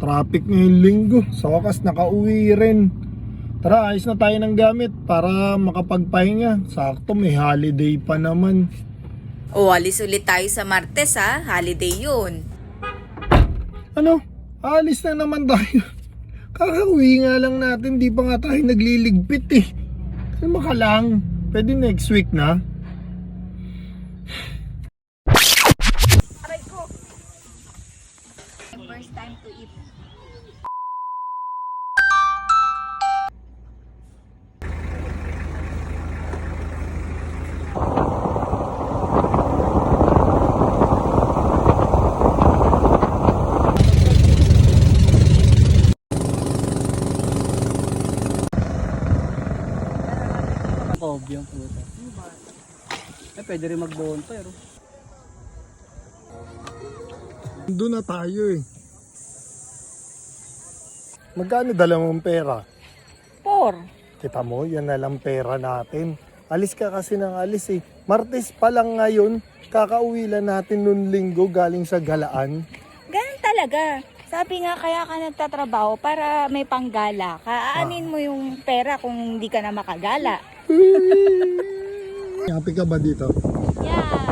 Traffic ngayong linggo. Sa wakas nakauwi rin. Tara, ayos na tayo ng gamit para makapagpahinga. Sakto, may holiday pa naman. O, alis ulit tayo sa Martes ha. Holiday yun. Ano? Alis na naman tayo. Kakauwi nga lang natin, di pa nga tayo nagliligpit eh. Ano ka lang? Pwede next week na? Aray ko. First time to eat. Yung puta. Pwede rin mag-bonfire. Doon na tayo eh. Magkano dala mong pera? 4. Kita mo, yan na lang pera natin. Alis ka kasi ng alis eh. Martes pa lang ngayon, kakauwi lang natin noong linggo galing sa galaan. Ganun talaga. Sabi nga kaya ka nagtatrabaho para may panggala ka. Aanin mo yung pera kung hindi ka na makagala. Happy ka ba dito? Yeah.